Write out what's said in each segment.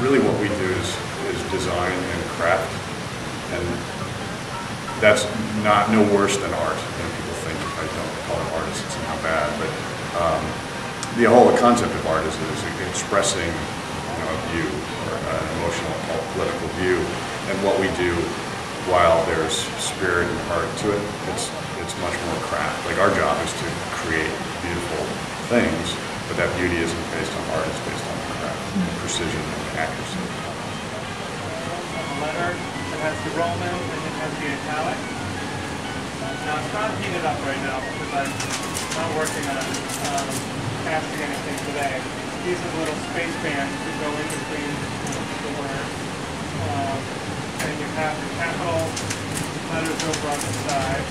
really what we do is design and craft, and that's no worse than art. People think if I don't call it artist, it's somehow bad, but the whole concept of art is expressing a view, or an emotional, political view, and what we do, while there's spirit and heart to it, it's much more craft. Like, our job is to create beautiful things, but that beauty isn't based on art, it's based on craft, precision and accuracy. A letter that has the Roman and it has the italic. Now it's not heated up right now because I'm not working on casting anything today. These are the little space bands that go in between the words. And you have the capital letters over on the side.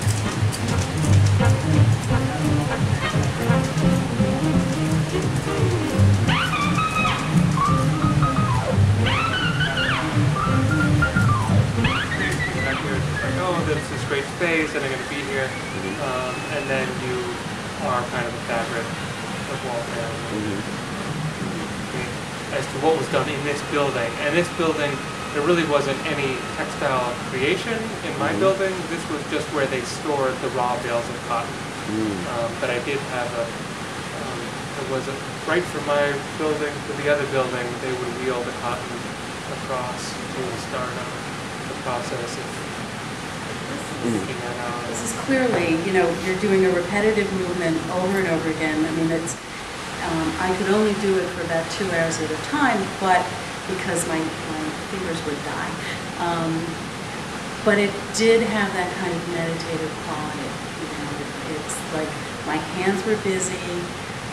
This is great space, and I'm going to be here, and then you are kind of a fabric of wall panels. As to what was done in this building, and this building, there really wasn't any textile creation in my building. This was just where they stored the raw bales of cotton. But I did have it was right from my building to the other building, they would wheel the cotton across to start the process of looking at how. This is clearly, you're doing a repetitive movement over and over again. I mean, it's, I could only do it for about 2 hours at a time, but because my fingers would die. But it did have that kind of meditative quality. It's like my hands were busy,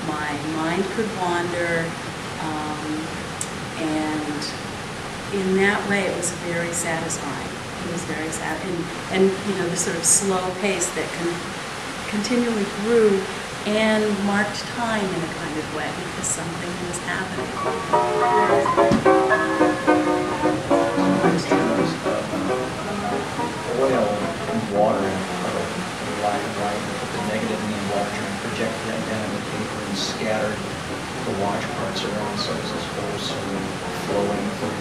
my mind could wander, and in that way it was very satisfying. It was very sad, and the sort of slow pace that continually grew and marked time in a kind of way because something was happening. Oil and water and light, the negative mean water and project that down the paper and scattered the watch parts around, so it's this whole sort of flowing thing.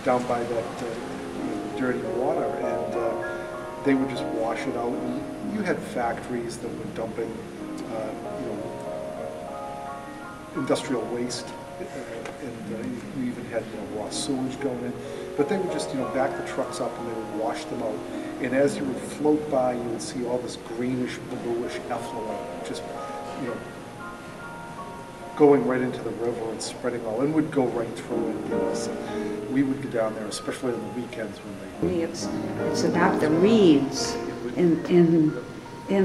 Down by that dirty water, and they would just wash it out. And you had factories that were dumping, industrial waste, and you even had raw sewage going in. But they would just back the trucks up and they would wash them out. And as you would float by, you would see all this greenish, bluish effluent, just going right into the river and spreading all, and would go right through it. So we would go down there, especially on the weekends when they. It's about the reeds in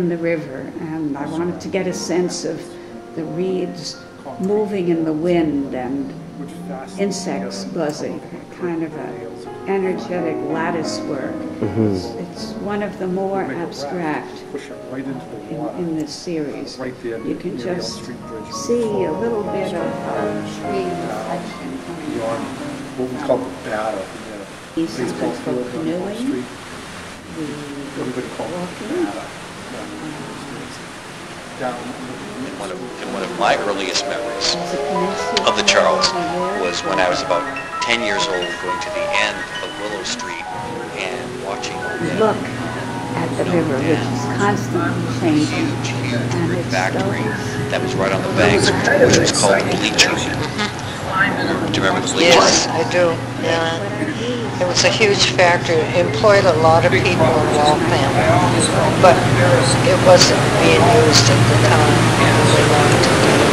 the river, and I wanted to get a sense of the reeds moving in the wind and insects buzzing, kind of an energetic lattice work. It's one of the more abstract in this series. You can just see a little bit of tree reflection coming on. What we call the batter. These are good for canoeing. Everybody called it batter. And one of my earliest memories of the Charles was when I was about 10 years old, going to the end of Willow Street and watching. Look at the river, which is constantly changing. Huge brick factory that was right on the banks, which was called the Bleacher. Do you remember the Bleacher? Yes, I do. Yeah. It was a huge factory. It employed a lot of people in Waltham, but it wasn't being used at the time. It was a long time.